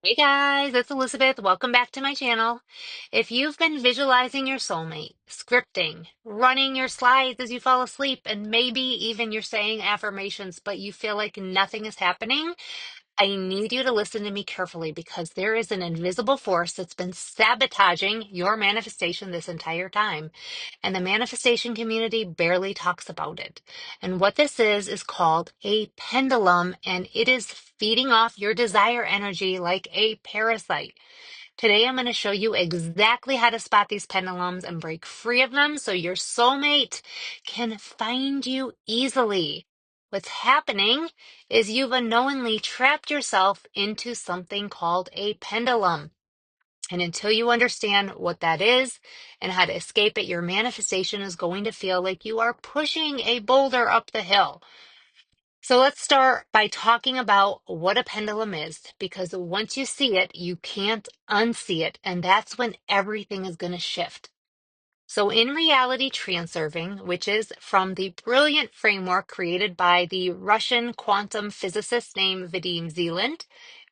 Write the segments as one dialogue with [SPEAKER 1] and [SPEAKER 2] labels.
[SPEAKER 1] Hey guys, it's Elizabeth. Welcome back to my channel. If you've been visualizing your soulmate, scripting, running your slides as you fall asleep, and maybe even you're saying affirmations, but you feel like nothing is happening, I need you to listen to me carefully because there is an invisible force that's been sabotaging your manifestation this entire time. And the manifestation community barely talks about it. And what this is called a pendulum, and it is feeding off your desire energy like a parasite. Today, I'm going to show you exactly how to spot these pendulums and break free of them so your soulmate can find you easily. What's happening is you've unknowingly trapped yourself into something called a pendulum. And until you understand what that is and how to escape it, your manifestation is going to feel like you are pushing a boulder up the hill. So let's start by talking about what a pendulum is, because once you see it, you can't unsee it. And that's when everything is going to shift. So in Reality Transurfing, which is from the brilliant framework created by the Russian quantum physicist named Vadim Zeland,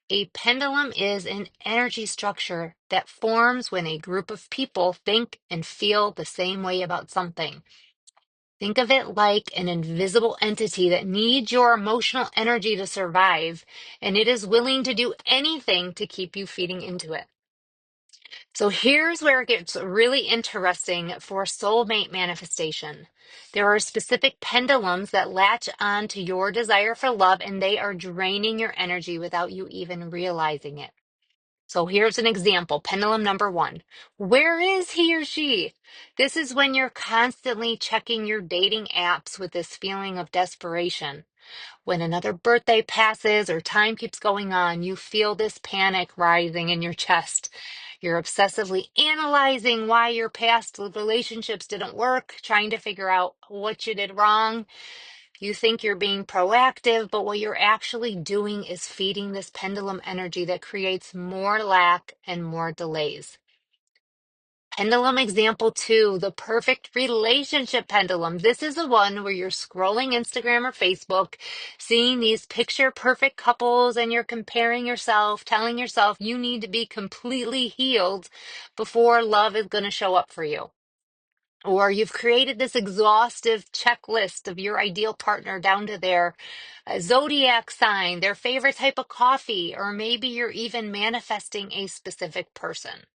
[SPEAKER 1] a pendulum is an energy structure that forms when a group of people think and feel the same way about something. Think of it like an invisible entity that needs your emotional energy to survive, and it is willing to do anything to keep you feeding into it. So here's where it gets really interesting for soulmate manifestation. There are specific pendulums that latch on to your desire for love, and they are draining your energy without you even realizing it. So here's an example. Pendulum number one. Where is he or she? This is when you're constantly checking your dating apps with this feeling of desperation. When another birthday passes or time keeps going on, you feel this panic rising in your chest. You're obsessively analyzing why your past relationships didn't work, trying to figure out what you did wrong. You think you're being proactive, but what you're actually doing is feeding this pendulum energy that creates more lack and more delays. Pendulum example two, the perfect relationship pendulum. This is the one where you're scrolling Instagram or Facebook, seeing these picture perfect couples, and you're comparing yourself, telling yourself you need to be completely healed before love is going to show up for you. Or you've created this exhaustive checklist of your ideal partner down to their zodiac sign, their favorite type of coffee, or maybe you're even manifesting a specific person.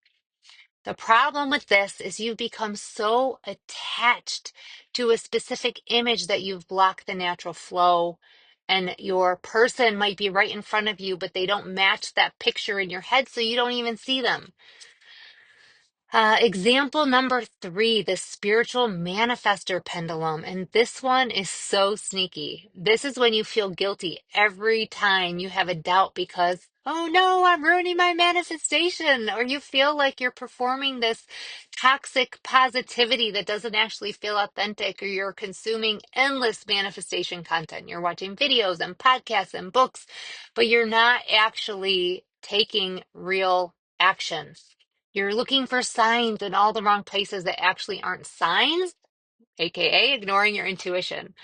[SPEAKER 1] The problem with this is you've become so attached to a specific image that you've blocked the natural flow. And your person might be right in front of you, but they don't match that picture in your head, so you don't even see them. Example number three, the spiritual manifester pendulum. And this one is so sneaky. This is when you feel guilty every time you have a doubt because, oh no, I'm ruining my manifestation. Or you feel like you're performing this toxic positivity that doesn't actually feel authentic, or you're consuming endless manifestation content. You're watching videos and podcasts and books, but you're not actually taking real action. You're looking for signs in all the wrong places that actually aren't signs, aka ignoring your intuition.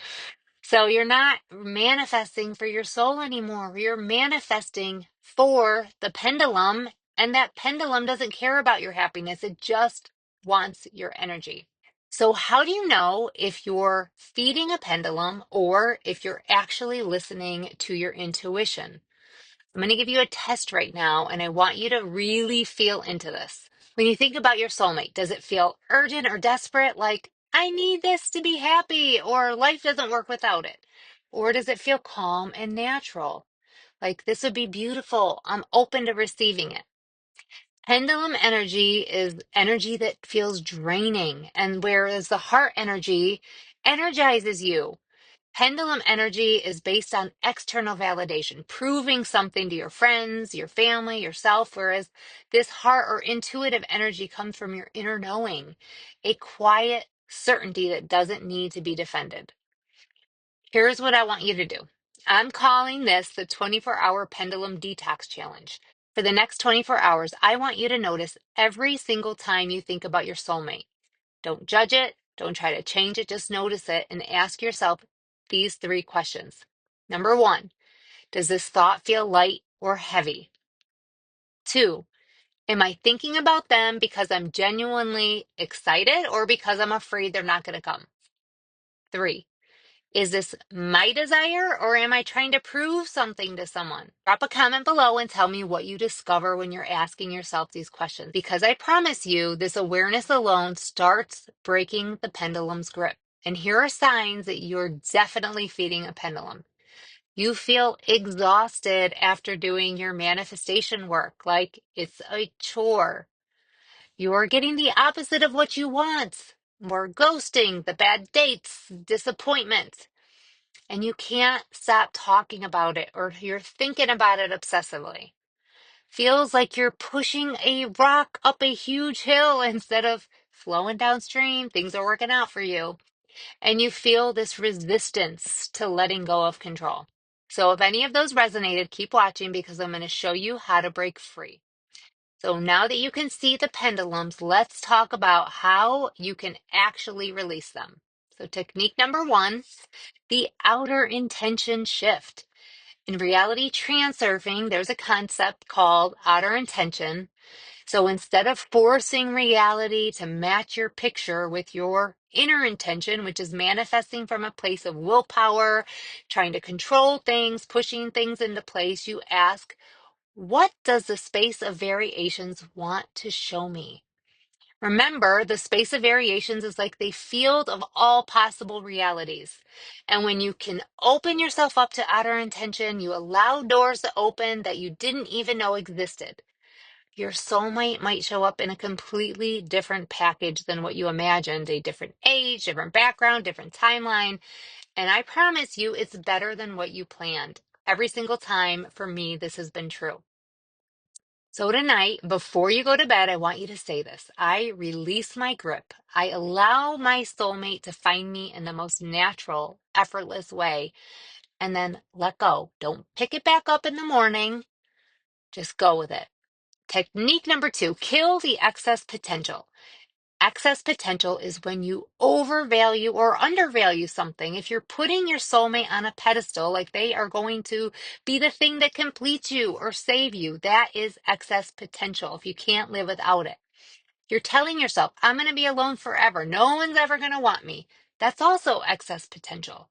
[SPEAKER 1] So you're not manifesting for your soul anymore. You're manifesting for the pendulum, and that pendulum doesn't care about your happiness. It just wants your energy. So, how do you know if you're feeding a pendulum or if you're actually listening to your intuition? I'm going to give you a test right now, and I want you to really feel into this. When you think about your soulmate, does it feel urgent or desperate, like, I need this to be happy, or life doesn't work without it? Or does it feel calm and natural, like, this would be beautiful, I'm open to receiving it? Pendulum energy is energy that feels draining, and whereas the heart energy energizes you. Pendulum energy is based on external validation, proving something to your friends, your family, yourself, whereas this heart or intuitive energy comes from your inner knowing, a quiet certainty that doesn't need to be defended. Here's what I want you to do. I'm calling this the 24-hour pendulum detox challenge. For the next 24 hours, I want you to notice every single time you think about your soulmate. Don't judge it. Don't try to change it. Just notice it and ask yourself these three questions. Number one, does this thought feel light or heavy? 2, am I thinking about them because I'm genuinely excited or because I'm afraid they're not going to come? 3, is this my desire or am I trying to prove something to someone? Drop a comment below and tell me what you discover when you're asking yourself these questions, because I promise you this awareness alone starts breaking the pendulum's grip. And here are signs that you're definitely feeding a pendulum. You feel exhausted after doing your manifestation work, like it's a chore. You're getting the opposite of what you want. More ghosting, the bad dates, disappointment. And you can't stop talking about it or you're thinking about it obsessively. Feels like you're pushing a rock up a huge hill instead of flowing downstream. Things are working out for you. And you feel this resistance to letting go of control. So if any of those resonated, keep watching because I'm going to show you how to break free. So now that you can see the pendulums, let's talk about how you can actually release them. So technique number 1, the outer intention shift. In reality transurfing, there's a concept called outer intention. So instead of forcing reality to match your picture with your inner intention, which is manifesting from a place of willpower, trying to control things, pushing things into place, you ask, what does the space of variations want to show me? Remember, the space of variations is like the field of all possible realities. And when you can open yourself up to outer intention, you allow doors to open that you didn't even know existed. Your soulmate might show up in a completely different package than what you imagined, a different age, different background, different timeline. And I promise you, it's better than what you planned. Every single time, for me, this has been true. So tonight, before you go to bed, I want you to say this. I release my grip. I allow my soulmate to find me in the most natural, effortless way, and then let go. Don't pick it back up in the morning. Just go with it. Technique number 2, kill the excess potential. Excess potential is when you overvalue or undervalue something. If you're putting your soulmate on a pedestal, like they are going to be the thing that completes you or save you, that is excess potential if you can't live without it. You're telling yourself, I'm going to be alone forever. No one's ever going to want me. That's also excess potential.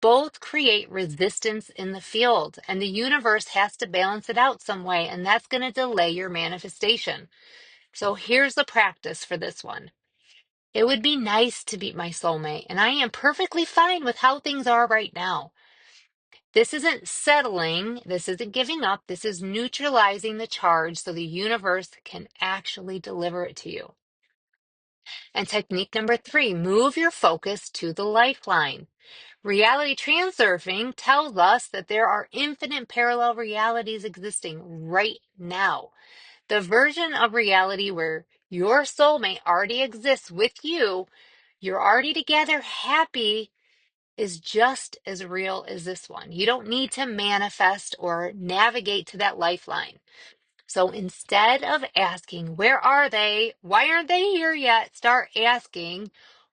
[SPEAKER 1] Both create resistance in the field, and the universe has to balance it out some way, and that's going to delay your manifestation. So here's the practice for this one. It would be nice to meet my soulmate, and I am perfectly fine with how things are right now. This isn't settling, this isn't giving up, this is neutralizing the charge so the universe can actually deliver it to you. And technique number 3, move your focus to the lifeline. Reality transurfing tells us that there are infinite parallel realities existing right now. The version of reality where your soulmate already exists with you, you're already together, happy, is just as real as this one. You don't need to manifest or navigate to that lifeline. So instead of asking, where are they? Why aren't they here yet? Start asking,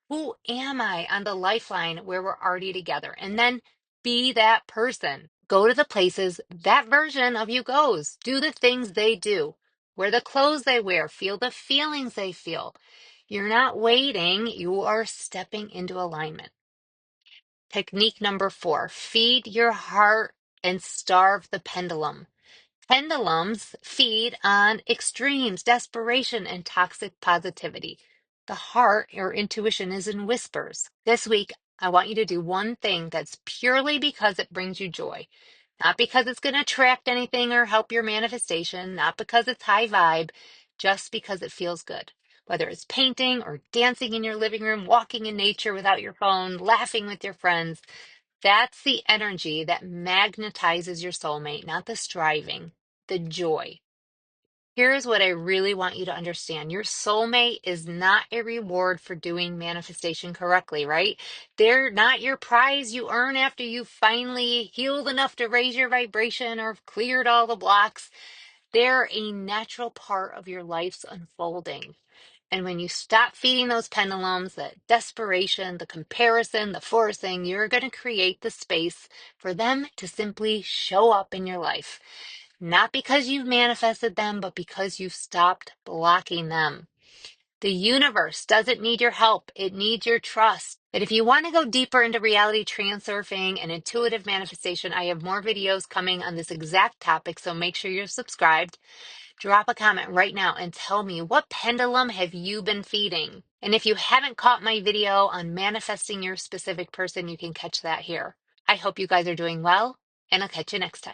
[SPEAKER 1] who am I on the lifeline where we're already together? And then be that person. Go to the places that version of you goes. Do the things they do. Wear the clothes they wear. Feel the feelings they feel. You're not waiting. You are stepping into alignment. Technique number 4, feed your heart and starve the pendulum. Pendulums feed on extremes, desperation, and toxic positivity. The heart, or intuition, is in whispers. This week, I want you to do one thing that's purely because it brings you joy. Not because it's going to attract anything or help your manifestation, not because it's high vibe, just because it feels good. Whether it's painting or dancing in your living room, walking in nature without your phone, laughing with your friends, that's the energy that magnetizes your soulmate, not the striving, the joy. Here's what I really want you to understand. Your soulmate is not a reward for doing manifestation correctly, right? They're not your prize you earn after you finally healed enough to raise your vibration or have cleared all the blocks. They're a natural part of your life's unfolding. And when you stop feeding those pendulums, the desperation, the comparison, the forcing, you're going to create the space for them to simply show up in your life. not because you've manifested them, but because you've stopped blocking them. The universe doesn't need your help. It needs your trust. But if you want to go deeper into reality transurfing and intuitive manifestation, I have more videos coming on this exact topic. So make sure you're subscribed. Drop a comment right now and tell me, what pendulum have you been feeding? And if you haven't caught my video on manifesting your specific person, you can catch that here. I hope you guys are doing well, and I'll catch you next time.